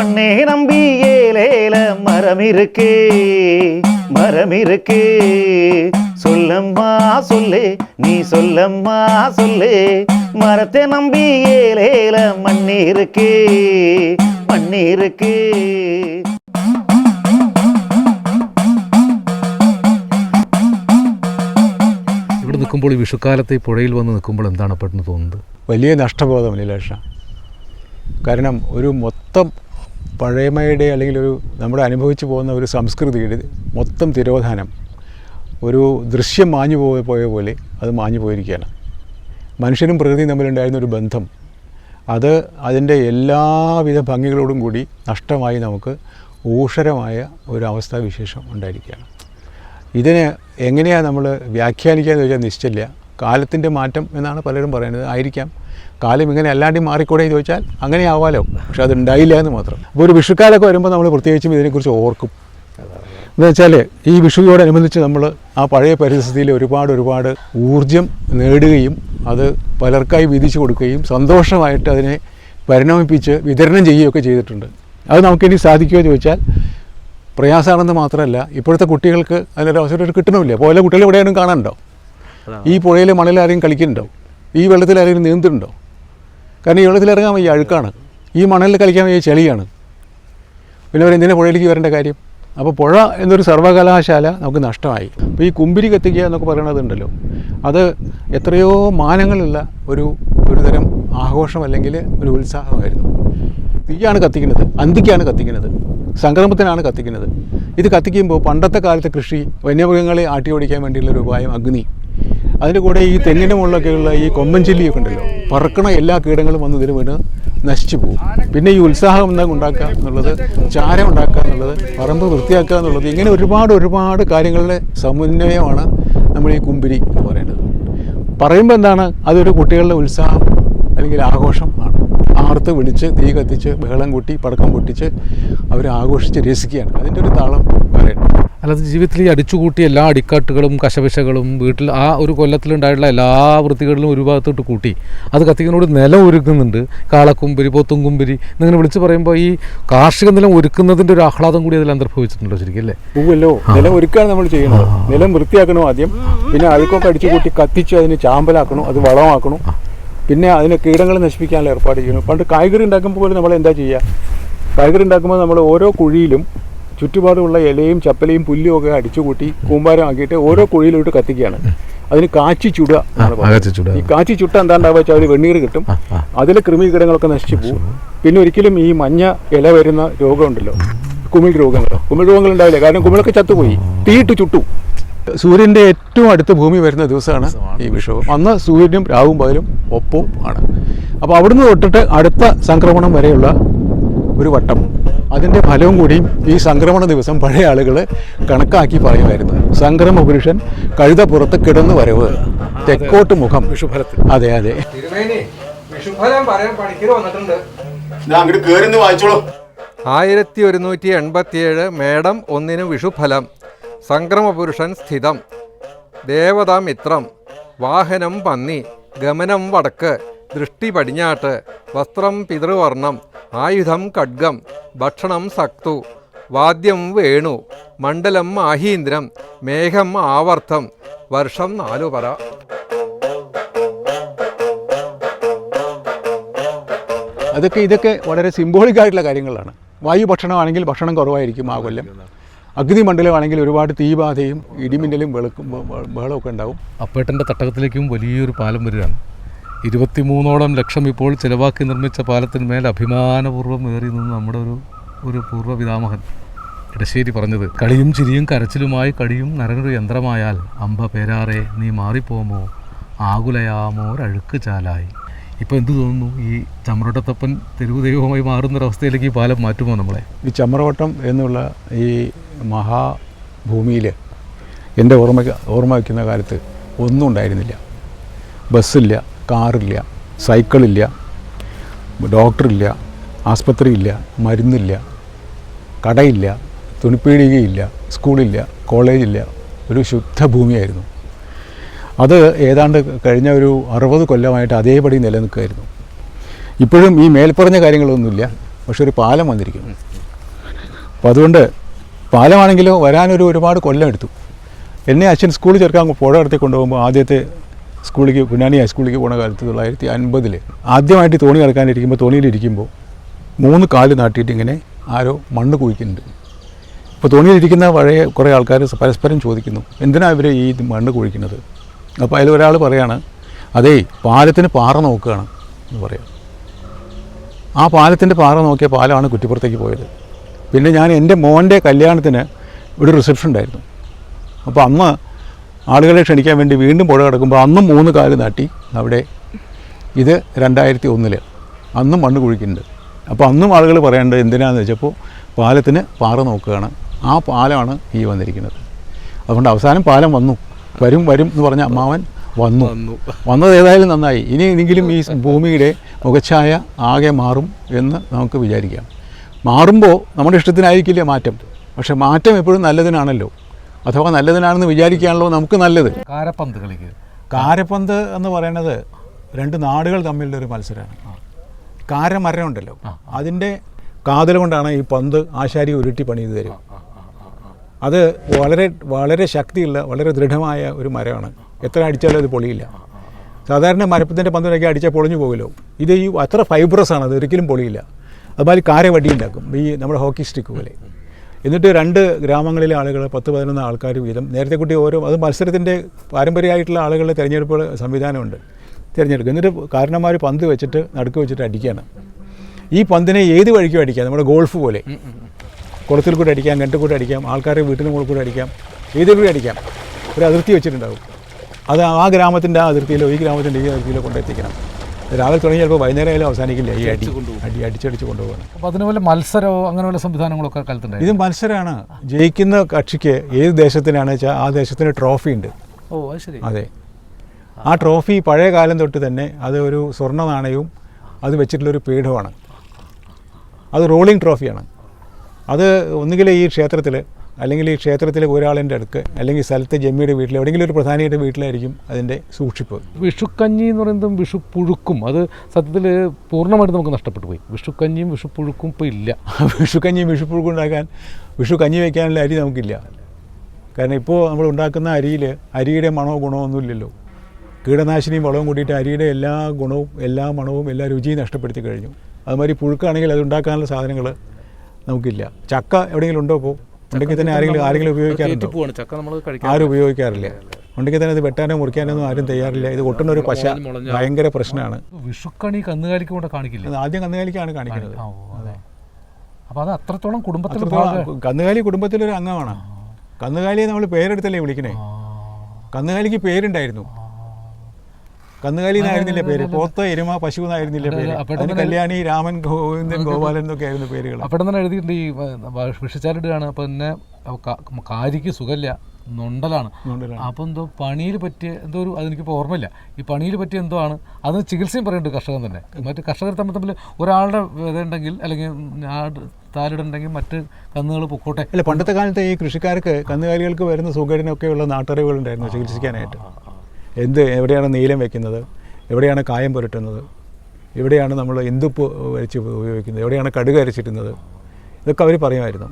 மண்ணே நம்பி ஏலேல மரம் இருக்கே மரம் இருக்கே சொல்லம்மா சொல்லே நீ சொல்லம்மா சொல்லே மரத்தை நம்பி ஏலேல மண்ணே இருக்கே மண்ணே இருக்கே. ഇവിടെ നിൽക്കുമ്പോൾ ഈ വിഷുക്കാലത്ത് ഈ പുഴയിൽ വന്ന് നിൽക്കുമ്പോൾ എന്താണ് പെട്ടെന്ന് തോന്നുന്നത്? വലിയ നഷ്ടബോധം ലീലേഷ. കാരണം ഒരു മൊത്തം പഴമയുടെ അല്ലെങ്കിൽ ഒരു നമ്മുടെ അനുഭവിച്ചു പോകുന്ന ഒരു സംസ്കൃതിയുടെ മൊത്തം തിരോധാനം, ഒരു ദൃശ്യം മാഞ്ഞു പോയ പോലെ അത് മാഞ്ഞു പോയിരിക്കുകയാണ്. മനുഷ്യനും പ്രകൃതിയും തമ്മിലുണ്ടായിരുന്ന ഒരു ബന്ധം അത് അതിൻ്റെ എല്ലാവിധ ഭംഗികളോടും കൂടി നഷ്ടമായി നമുക്ക് ഊഷരമായ ഒരു അവസ്ഥാവിശേഷം ഉണ്ടായിരിക്കുകയാണ്. ഇതിന് എങ്ങനെയാണ് നമ്മൾ വ്യാഖ്യാനിക്കാമെന്ന് ചോദിച്ചാൽ നിശ്ചയില്ല. കാലത്തിൻ്റെ മാറ്റം എന്നാണ് പലരും പറയുന്നത്. ആയിരിക്കാം. കാലം ഇങ്ങനെ അല്ലാണ്ട് മാറിക്കൂടെ എന്ന് ചോദിച്ചാൽ അങ്ങനെ ആവാലോ, പക്ഷെ അതുണ്ടായില്ല എന്ന് മാത്രം. അപ്പോൾ ഒരു വിഷുക്കാലമൊക്കെ വരുമ്പോൾ നമ്മൾ പ്രത്യേകിച്ചും ഇതിനെക്കുറിച്ച് ഓർക്കും. എന്ന് വെച്ചാൽ ഈ വിഷുവിനോടനുബന്ധിച്ച് നമ്മൾ ആ പഴയ പരിസ്ഥിതിയിൽ ഒരുപാട് ഊർജം നേടുകയും അത് പലർക്കായി വീതിച്ചു കൊടുക്കുകയും സന്തോഷമായിട്ട് അതിനെ പരിണമിപ്പിച്ച് വിതരണം ചെയ്യുകയൊക്കെ ചെയ്തിട്ടുണ്ട്. അത് നമുക്കിനി സാധിക്കുമോ ചോദിച്ചാൽ പ്രയാസമാണെന്ന് മാത്രമല്ല, ഇപ്പോഴത്തെ കുട്ടികൾക്ക് അതിനൊരു അവസരം കിട്ടണമില്ല. പോലെ കുട്ടികൾ എവിടെയാണെങ്കിലും കാണാനുണ്ടോ? ഈ പുഴയിലെ മണലിൽ ആരെങ്കിലും കളിക്കുന്നുണ്ടോ? ഈ വെള്ളത്തിൽ ആരെങ്കിലും നീന്തുന്നുണ്ടോ? കാരണം ഈ വെള്ളത്തിലിറങ്ങാൻ വയ്യ, അഴുക്കാണ്. ഈ മണലിൽ കളിക്കാൻ വയ്യ, ചെളിയാണ്. പിന്നെ അവരെന്തിനാ പുഴയിലേക്ക് വരേണ്ട കാര്യം? അപ്പോൾ പുഴ എന്നൊരു സർവകലാശാല നമുക്ക് നഷ്ടമായി. അപ്പോൾ ഈ കുമ്പിരി കത്തിക്കുക എന്നൊക്കെ പറയണതുണ്ടല്ലോ, അത് എത്രയോ മാനങ്ങളുള്ള ഒരു തരം ആഘോഷം അല്ലെങ്കിൽ ഒരു ഉത്സാഹമായിരുന്നു. തീയാണ് കത്തിക്കുന്നത്, അന്തിക്കാണ് കത്തിക്കുന്നത്, സംക്രമത്തിനാണ് കത്തിക്കുന്നത്. ഇത് കത്തിക്കുമ്പോൾ പണ്ടത്തെ കാലത്തെ കൃഷി, വന്യമൃഗങ്ങളെ ആട്ടി ഓടിക്കാൻ വേണ്ടിയുള്ളൊരു ഉപായം അഗ്നി, അതിൻ്റെ കൂടെ ഈ തെങ്ങിൻ്റെ മുകളിലൊക്കെയുള്ള ഈ കൊമ്പൻ ചില്ലിയൊക്കെ ഉണ്ടല്ലോ, പറക്കണ എല്ലാ കീടങ്ങളും വന്ന് ഇതിന് വീണ് നശിച്ചു പോകും. പിന്നെ ഈ ഉത്സാഹം എന്തെങ്കിലും ഉണ്ടാക്കുക എന്നുള്ളത്, ചാരം ഉണ്ടാക്കുക എന്നുള്ളത്, പറമ്പ് വൃത്തിയാക്കുക എന്നുള്ളത്, ഇങ്ങനെ ഒരുപാട് കാര്യങ്ങളുടെ സമന്വയമാണ് നമ്മൾ ഈ കുമ്പിരി എന്ന് പറയുന്നത്. പറയുമ്പോൾ എന്താണ്, അതൊരു കുട്ടികളുടെ ഉത്സാഹം അല്ലെങ്കിൽ ആഘോഷം ആണ്. ആർത്ത് വിളിച്ച് തീ കത്തിച്ച് ബഹളം കൂട്ടി പടക്കം പൊട്ടിച്ച് അവർ ആഘോഷിച്ച് രസിക്കുകയാണ്. അതിൻ്റെ ഒരു താളം പറയണം. അല്ലാതെ ജീവിതത്തിൽ ഈ അടിച്ചുകൂട്ടി എല്ലാ അടിക്കാട്ടുകളും കശപിശകളും വീട്ടിൽ ആ ഒരു കൊല്ലത്തിലുണ്ടായിട്ടുള്ള എല്ലാ വൃത്തികളിലും ഒരു ഭാഗത്തോട്ട് കൂട്ടി അത് കത്തിക്കുന്നതോട് നിലം ഒരുക്കുന്നുണ്ട്. കാളക്കുമ്പിരി, പോത്തുംകുമ്പിരി എന്നിങ്ങനെ വിളിച്ച് പറയുമ്പോൾ ഈ കാർഷിക നിലം ഒരുക്കുന്നതിൻ്റെ ഒരു ആഹ്ലാദം കൂടി അതിൽ അന്തർഭവിച്ചിട്ടുണ്ടോ ശരിക്കും അല്ലേ? പൂവല്ലോ, നിലം ഒരുക്കാണ് നമ്മൾ ചെയ്യുന്നത്. നിലം വൃത്തിയാക്കണം ആദ്യം, പിന്നെ അഴുക്കൊക്കെ അടിച്ചുകൂട്ടി കത്തിച്ച് അതിന് ചാമ്പലാക്കണം, അത് വളമാക്കണം, പിന്നെ അതിന് കീടങ്ങൾ നശിപ്പിക്കാനുള്ള ഏർപ്പാട് ചെയ്യണം. പണ്ട് കായ്കറി ഉണ്ടാക്കുമ്പോൾ പോലും നമ്മൾ എന്താ ചെയ്യുക? കായ്കറി ഉണ്ടാക്കുമ്പോൾ നമ്മൾ ഓരോ കുഴിയിലും ചുറ്റുപാടുമുള്ള ഇലയും ചപ്പലയും പുല്ലും ഒക്കെ അടിച്ചുകൂട്ടി കൂമ്പാരമാക്കിയിട്ട് ഓരോ കുഴിയിലോട്ട് കത്തിക്കുകയാണ്. അതിന് കാച്ചി ചുടുക എന്നാണ് പറയുന്നത്. ഈ കാച്ചി ചുട്ട എന്താണ്ടാവുക വെച്ചാൽ ഒരു വെണ്ണീർ കിട്ടും, അതിൽ കൃമികീടങ്ങളൊക്കെ നശിച്ചു പോകും. പിന്നെ ഒരിക്കലും ഈ മഞ്ഞ ഇല വരുന്ന രോഗമുണ്ടല്ലോ, കുമിൾ രോഗങ്ങൾ ഉണ്ടാവില്ല. കാരണം കുമിളൊക്കെ ചത്തുപോയി, തീയിട്ട് ചുട്ടു. സൂര്യൻ്റെ ഏറ്റവും അടുത്ത ഭൂമി വരുന്ന ദിവസമാണ് ഈ വിഷു. അന്ന് സൂര്യനും രാവും പകലും ഒപ്പവും ആണ്. അപ്പോൾ അവിടുന്ന് തൊട്ടിട്ട് അടുത്ത സംക്രമണം വരെയുള്ള ഒരു വട്ടം, അതിൻ്റെ ഫലവും കൂടിയും ഈ സംക്രമണ ദിവസം പഴയ ആളുകൾ കണക്കാക്കി പറയുമായിരുന്നു. സംക്രമ പുരുഷൻ കഴുത പുറത്ത് കിടന്നു വരവ്, തെക്കോട്ട് മുഖം. വിഷുഫലത്തിൽ അതെ 1187 മേടം 1 വിഷുഫലം. സംക്രമപുരുഷൻ സ്ഥിതം, ദേവതാ മിത്രം, വാഹനം പന്നി, ഗമനം വടക്ക്, ദൃഷ്ടി പടിഞ്ഞാട്ട്, വസ്ത്രം പിതൃവർണം, ആയുധം ഖഡ്ഗം, ഭക്ഷണം സക്തു, വാദ്യം വേണു, മണ്ഡലം ആഹീന്ദ്രം, മേഘം ആവർത്തം, വർഷം 4 പറ. ഇതൊക്കെ വളരെ സിംബോളിക്കായിട്ടുള്ള കാര്യങ്ങളാണ്. വായു ഭക്ഷണമാണെങ്കിൽ ഭക്ഷണം കുറവായിരിക്കും ആ കൊല്ലം. അഗ്നിമണ്ഡലമാണെങ്കിൽ ഒരുപാട് തീബാധയും ഇടിമിന്നലും ബഹളമൊക്കെ ഉണ്ടാവും. അപ്പേട്ടൻ്റെ തട്ടകത്തിലേക്കും വലിയൊരു പാലം വരികയാണ്. 23ഓളം ലക്ഷം ഇപ്പോൾ ചിലവാക്കി നിർമ്മിച്ച പാലത്തിന്മേൽ അഭിമാനപൂർവ്വം ഏറി നിന്ന് നമ്മുടെ ഒരു പൂർവ്വ പിതാമഹൻ ഇടശ്ശേരി പറഞ്ഞത്, കളിയും ചിരിയും കരച്ചിലുമായി കടിയും നരനൊരു യന്ത്രമായാൽ അമ്പ പേരാറെ നീ മാറിപ്പോമോ ആകുലയാമോരഴുക്ക് ചാലായി. ഇപ്പോൾ എന്ത് തോന്നുന്നു, ഈ ചമ്രവട്ടത്തപ്പൻ തെരുവ് ദൈവമായി മാറുന്നൊരവസ്ഥയിലേക്ക് ഈ പാലം മാറ്റുമോ നമ്മളെ? ഈ ചമ്രവട്ടം എന്നുള്ള ഈ മഹാഭൂമിയിൽ എൻ്റെ ഓർമ്മ വയ്ക്കുന്ന കാലത്ത് ഒന്നും ഉണ്ടായിരുന്നില്ല. ബസ്സില്ല, കാറില്ല, സൈക്കിളില്ല, ഡോക്ടറില്ല, ആസ്പത്രിയില്ല, മരുന്നില്ല, കടയില്ല, തുണിപ്പീടികയില്ല, സ്കൂളില്ല, കോളേജില്ല. ഒരു ശുദ്ധ ഭൂമിയായിരുന്നു. അത് ഏതാണ്ട് കഴിഞ്ഞ ഒരു 60 കൊല്ലമായിട്ട് അതേപടി നിലനിൽക്കുമായിരുന്നു. ഇപ്പോഴും ഈ മേൽപ്പറഞ്ഞ കാര്യങ്ങളൊന്നുമില്ല, പക്ഷെ ഒരു പാലം വന്നിരിക്കുന്നു. അപ്പോൾ അതുകൊണ്ട് പാലമാണെങ്കിലോ ഒരുപാട് കൊല്ലം എടുത്തു. എന്നെ അച്ഛൻ സ്കൂളിൽ ചേർക്കാൻ പുഴ കടത്തി കൊണ്ടുപോകുമ്പോൾ ആദ്യത്തെ സ്കൂളിലേക്ക് പൊന്നാനി ഹൈസ്കൂളിലേക്ക് പോകുന്ന കാലത്ത് 1950 ആദ്യമായിട്ട് തോണി കിടക്കാനിരിക്കുമ്പോൾ തോണിയിലിരിക്കുമ്പോൾ 3 കാല് നാട്ടിയിട്ട് ഇങ്ങനെ ആരോ മണ്ണ് കുഴിക്കുന്നുണ്ട്. അപ്പോൾ തോണിയിലിരിക്കുന്ന പഴയ കുറേ ആൾക്കാർ പരസ്പരം ചോദിക്കുന്നു, എന്തിനാണ് ഇവർ ഈ മണ്ണ് കുഴിക്കുന്നത്? അപ്പോൾ അതിലൊരാൾ പറയാണ്, അതേ പാലത്തിന് പാറ നോക്കുകയാണ് എന്ന് പറയാം. ആ പാലത്തിൻ്റെ പാറ നോക്കിയ പാലമാണ് കുറ്റിപ്പുറത്തേക്ക് പോയത്. പിന്നെ ഞാൻ എൻ്റെ മോൻ്റെ കല്യാണത്തിന് ഒരു റിസപ്ഷൻ ഉണ്ടായിരുന്നു. അപ്പോൾ അന്ന് ആളുകളെ ക്ഷണിക്കാൻ വേണ്ടി വീണ്ടും പുഴ കിടക്കുമ്പോൾ അന്നും 3 കാല് നാട്ടി അവിടെ. ഇത് 2001 അന്നും മണ്ണ് കുഴിക്കുന്നുണ്ട്. അപ്പോൾ അന്നും ആളുകൾ പറയേണ്ടത് എന്തിനാണെന്ന് വെച്ചപ്പോൾ പാലത്തിന് പാറ നോക്കുകയാണ്. ആ പാലമാണ് ഈ വന്നിരിക്കുന്നത്. അതുകൊണ്ട് അവസാനം പാലം വന്നു. വരും എന്ന് പറഞ്ഞ അമ്മാവൻ വന്നത് ഏതായാലും നന്നായി. ഇനിയെങ്കിലും ഈ ഭൂമിയുടെ മുഖച്ഛായ ആകെ മാറും എന്ന് നമുക്ക് വിചാരിക്കാം. മാറുമ്പോൾ നമ്മുടെ ഇഷ്ടത്തിനായിരിക്കില്ല മാറ്റം, പക്ഷെ മാറ്റം എപ്പോഴും നല്ലതിനാണല്ലോ. അഥവാ നല്ലതിനാണെന്ന് വിചാരിക്കുകയാണല്ലോ നമുക്ക് നല്ലത്. കാരപ്പന്ത് കളിക്കുക. കാരപ്പന്ത് എന്ന് പറയുന്നത് 2 നാടുകൾ തമ്മിലുള്ളൊരു മത്സരമാണ്. കാരമരം ഉണ്ടല്ലോ, അതിൻ്റെ കാതൽ കൊണ്ടാണ് ഈ പന്ത് ആശാരി ഉരുട്ടി പണിത് തരും. അത് വളരെ വളരെ ശക്തിയുള്ള വളരെ ദൃഢമായ ഒരു മരമാണ്. എത്ര അടിച്ചാലും അത് പൊളിയില്ല. സാധാരണ മരപ്പത്തിൻ്റെ പന്തിനൊക്കെ അടിച്ചാൽ പൊളിഞ്ഞു പോകുമല്ലോ. ഇത് ഈ അത്ര ഫൈബ്രസ് ആണ്, അത് ഒരിക്കലും പൊളിയില്ല. അതുപോലെ കാരവടി ഉണ്ടാക്കും, ഈ നമ്മുടെ ഹോക്കി സ്റ്റിക്ക് പോലെ. എന്നിട്ട് 2 ഗ്രാമങ്ങളിലെ ആളുകൾ 10-11 ആൾക്കാർ വീതം നേരത്തെ കൂട്ടി അത് മത്സരത്തിൻ്റെ പാരമ്പര്യമായിട്ടുള്ള ആളുകളുടെ തിരഞ്ഞെടുപ്പ് സംവിധാനമുണ്ട്. തിരഞ്ഞെടുക്കും. എന്നിട്ട് കാരണന്മാർ പന്ത് വെച്ചിട്ട് നടുക്ക് വെച്ചിട്ട് അടിക്കുകയാണ്. ഈ പന്തിനെ ഏത് വഴിക്കും അടിക്കാം. നമ്മുടെ ഗോൾഫ് പോലെ കുളത്തിൽ കൂടെ അടിക്കാം, കിണറ്റിൽ കൂടെ അടിക്കാം, ആൾക്കാരുടെ വീട്ടിന് മുകളിൽ കൂടെ അടിക്കാം, ഏതിൽ കൂടെ അടിക്കാം. ഒരു അതിർത്തി വെച്ചിട്ടുണ്ടാവും. അത് ആ ഗ്രാമത്തിൻ്റെ ആ അതിർത്തിയിലോ ഈ ഗ്രാമത്തിൻ്റെ ഈ അതിർത്തിയിലോ കൊണ്ടെത്തിക്കണം. രാവിലെ തുടങ്ങി ചിലപ്പോൾ വൈകുന്നേരം ആയാലും അവസാനിക്കില്ല. ഈ അടിച്ചടിച്ച് കൊണ്ടുപോകണം. അപ്പോൾ അതിനുപോലെ മത്സരമോ അങ്ങനെ വല്ല സംവിധാനങ്ങളൊക്കെ കാലത്തുണ്ട്. ഇത് മത്സരമാണ്. ജയിക്കുന്ന കക്ഷിക്ക് ഏത് ദേശത്തിനാണെന്ന് വെച്ചാൽ ആ ദേശത്തിന് ട്രോഫി ഉണ്ട്. ഓ അത് ശരി. അതെ, ആ ട്രോഫി പഴയ കാലം തൊട്ട് തന്നെ അത് ഒരു സ്വർണ്ണ നാണയവും അത് വെച്ചിട്ടുള്ളൊരു പീഠമാണ്. അത് റോളിംഗ് ട്രോഫിയാണ്. അത് ഒന്നുകിൽ ഈ ക്ഷേത്രത്തിൽ അല്ലെങ്കിൽ ഈ ക്ഷേത്രത്തിലെ ഒരാളിൻ്റെ അടുക്ക് അല്ലെങ്കിൽ സ്ഥലത്തെ ജമ്മിയുടെ വീട്ടിൽ എവിടെയെങ്കിലും ഒരു പ്രധാനിയുടെ വീട്ടിലായിരിക്കും അതിൻ്റെ സൂക്ഷിപ്പ്. വിഷുക്കഞ്ഞി എന്ന് പറയുന്നതും വിഷുപ്പുഴുക്കും അത് സത്യത്തിൽ പൂർണ്ണമായിട്ട് നമുക്ക് നഷ്ടപ്പെട്ടു പോയി. വിഷുക്കഞ്ഞിയും വിഷുപ്പുഴുക്കും ഇപ്പോൾ ഇല്ല. വിഷുക്കഞ്ഞിയും വിഷുപ്പുഴുക്കും ഉണ്ടാക്കാൻ വിഷുക്കഞ്ഞി വയ്ക്കാനുള്ള അരി നമുക്കില്ല. കാരണം ഇപ്പോൾ നമ്മൾ ഉണ്ടാക്കുന്ന അരിയുടെ മണമോ ഗുണമോ ഒന്നുമില്ലല്ലോ. കീടനാശിനിയും വളവും കൂട്ടിയിട്ട് അരിയുടെ എല്ലാ ഗുണവും എല്ലാ മണവും എല്ലാ രുചിയും നഷ്ടപ്പെടുത്തി കഴിഞ്ഞു. അതുമാതിരി പുഴുക്കാണെങ്കിൽ അത് ഉണ്ടാക്കാനുള്ള സാധനങ്ങൾ നമുക്കില്ല. ചക്ക എവിടെയെങ്കിലും ഉണ്ടോ? ഇപ്പോൾ ഉണ്ടെങ്കിൽ തന്നെ ആരെങ്കിലും ഉപയോഗിക്കാറുണ്ടോ? ആരും ഉപയോഗിക്കാറില്ല. ഉണ്ടെങ്കിൽ തന്നെ അത് വെട്ടാനോ മുറിക്കാനോ ഒന്നും ആരും തയ്യാറില്ല. ഇത് ഒട്ടുന്ന ഒരു പശ ഭയങ്കര പ്രശ്നമാണ്. വിഷുക്കണി കന്നുകാലിക്ക് കൊണ്ട് കാണിക്കില്ല. ആദ്യം കന്നുകാലിക്കാണ് കാണിക്കുന്നത്. അപ്പോൾ അത് അത്രത്തോളം കുടുംബത്തിൽ കന്നുകാലി കുടുംബത്തിലൊരു അംഗമാണ്. കന്നുകാലിയെ നമ്മൾ പേരെടുത്തല്ലേ വിളിക്കണേ. കന്നുകാലിക്ക് പേരുണ്ടായിരുന്നു. കന്നുകാലി എന്നായിരുന്നില്ല പേര്. പോത്ത്, എരുമ, പശു എന്നായിരുന്നില്ല പേര്. അതിന് കല്യാണി, രാമൻ, ഗോവിന്ദൻ, ഗോപാലൻ എന്നൊക്കെ ആയിരുന്നു പേരുകൾ. അപ്പം തന്നെ എഴുതിയിട്ടുണ്ട് ഈ വിഷച്ചാലിട്ടാണ്. അപ്പം പിന്നെ കാരിക്ക് സുഖമില്ല, നൊണ്ടലാണ്. അപ്പം എന്തോ പണിയിൽ പറ്റിയ എന്തോ ഒരു അതെനിക്കിപ്പോൾ ഓർമ്മയില്ല. ഈ പണിയിൽ പറ്റിയ എന്തോ ആണ്. അതിന് ചികിത്സയും പറയുന്നുണ്ട് കർഷകൻ തന്നെ. മറ്റ് കർഷകർ തമ്മിൽ ഒരാളുടെ വിതയുണ്ടെങ്കിൽ അല്ലെങ്കിൽ താലിടുണ്ടെങ്കിൽ മറ്റ് കന്നുകൾ പൊക്കോട്ടെ. അല്ല, പണ്ടത്തെ കാലത്ത് ഈ കൃഷിക്കാർക്ക് കന്നുകാലികൾക്ക് വരുന്ന സുഖടിനൊക്കെയുള്ള നാട്ടറിവുകളുണ്ടായിരുന്നു ചികിത്സിക്കാനായിട്ട്. എവിടെയാണ് നീലം വയ്ക്കുന്നത്, എവിടെയാണ് കായം പുരട്ടുന്നത്, എവിടെയാണ് നമ്മൾ എന്തുപ്പ് വരച്ച് ഉപയോഗിക്കുന്നത്, എവിടെയാണ് കടുക് അരച്ചിരുന്നത്, ഇതൊക്കെ അവർ പറയുമായിരുന്നു.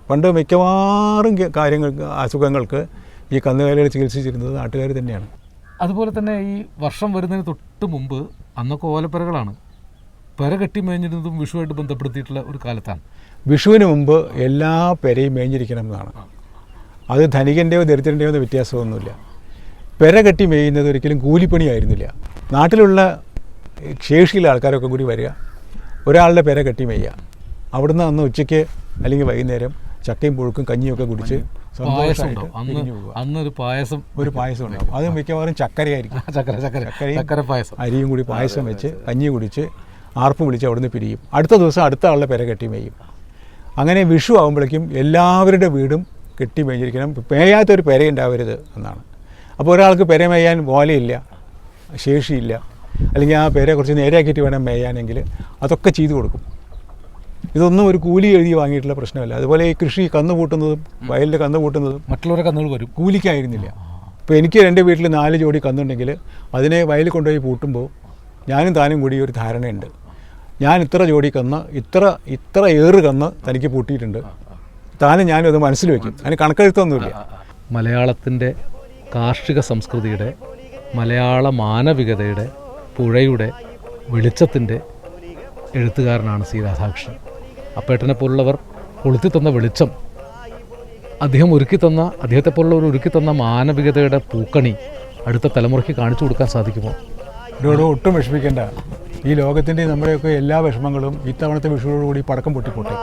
പണ്ട് മിക്കവാറും അസുഖങ്ങൾക്ക് ഈ കന്നുകാലികളെ ചികിത്സിച്ചിരുന്നത് നാട്ടുകാർ തന്നെയാണ്. അതുപോലെ തന്നെ ഈ വർഷം വരുന്നതിന് തൊട്ട് മുമ്പ് അന്നൊക്കെ ഓലപ്പുരകളാണ്. പെര കെട്ടി മേഞ്ഞിരുന്നതും വിഷുവായിട്ട് ബന്ധപ്പെടുത്തിയിട്ടുള്ള ഒരു കാലത്താണ്. വിഷുവിന് മുമ്പ് എല്ലാ പെരയും മേഞ്ഞിരിക്കണം എന്നാണ്. അത് ധനികൻ്റെയോ ദരിദ്രൻ്റെയോ ഒന്നും വ്യത്യാസമൊന്നുമില്ല. പെര കെട്ടി മേയുന്നത് ഒരിക്കലും കൂലിപ്പണിയായിരുന്നില്ല. നാട്ടിലുള്ള ശേഷിയുള്ള ആൾക്കാരൊക്കെ കൂടി വരിക, ഒരാളുടെ പെര കെട്ടി മേയുക, അവിടുന്ന് അന്ന് ഉച്ചയ്ക്ക് അല്ലെങ്കിൽ വൈകുന്നേരം ചക്കയും പുഴുക്കും കഞ്ഞിയൊക്കെ കുടിച്ച് സന്തോഷമായിട്ട് അന്നൊരു പായസം ഉണ്ടാവും. അത് മിക്കവാറും ചക്കരയായിരിക്കും. ചക്കരയും അരിയും കൂടി പായസം വെച്ച് കഞ്ഞി കുടിച്ച് ആർപ്പ് വിളിച്ച് അവിടുന്ന് പിരിയും. അടുത്ത ദിവസം അടുത്ത ആളുടെ പെര കെട്ടി മേയും. അങ്ങനെ വിഷു ആകുമ്പോഴേക്കും എല്ലാവരുടെ വീടും കെട്ടി മേഞ്ഞിരിക്കണം. മേയാത്തൊരു പെരയുണ്ടാവരുത് എന്നാണ്. അപ്പോൾ ഒരാൾക്ക് പെര മേയാൻ ഓലയില്ല, ശേഷിയില്ല, അല്ലെങ്കിൽ ആ പെര കുറച്ച് നേരെയാക്കിയിട്ട് വേണം മേയാനെങ്കിൽ അതൊക്കെ ചെയ്തു കൊടുക്കും. ഇതൊന്നും ഒരു കൂലി എഴുതി വാങ്ങിയിട്ടുള്ള പ്രശ്നമല്ല. അതുപോലെ ഈ കൃഷി കന്ന് കൂട്ടുന്നതും വയലിൽ കന്ന് കൂട്ടുന്നതും മറ്റുള്ളവരെ കന്നുകൾ വരും, കൂലിക്കായിരുന്നില്ല. ഇപ്പോൾ എനിക്ക് എൻ്റെ വീട്ടിൽ 4 ജോഡി കന്നുണ്ടെങ്കിൽ അതിനെ വയലിൽ കൊണ്ടുപോയി പൂട്ടുമ്പോൾ ഞാനും താനും കൂടി ഒരു ധാരണയുണ്ട്. ഞാൻ ഇത്ര ജോഡി കന്ന് ഇത്ര ഏറ് കന്ന് തനിക്ക് പൂട്ടിയിട്ടുണ്ട്, താനും ഞാനും അത് മനസ്സിൽ വയ്ക്കും. അതിന് കണക്കെഴുത്തൊന്നുമില്ല. മലയാളത്തിൻ്റെ കാർഷിക സംസ്കൃതിയുടെ, മലയാള മാനവികതയുടെ, പുഴയുടെ, വെളിച്ചത്തിൻ്റെ എഴുത്തുകാരനാണ് സി രാധാകൃഷ്ണൻ. അപ്പേട്ടനെ പോലുള്ളവർ കൊളുത്തി തന്ന വെളിച്ചം, അദ്ദേഹത്തെപ്പോലുള്ളവർ ഒരുക്കി തന്ന മാനവികതയുടെ പൂക്കണി അടുത്ത തലമുറയ്ക്ക് കാണിച്ചു കൊടുക്കാൻ സാധിക്കുമോ? ഇവരോട് ഒട്ടും വിഷമിക്കേണ്ട. ഈ ലോകത്തിൻ്റെ നമ്മുടെയൊക്കെ എല്ലാ വിഷമങ്ങളും ഇത്തവണത്തെ വിഷുവോടുകൂടി പടക്കം പൊട്ടിപ്പോട്ടെ.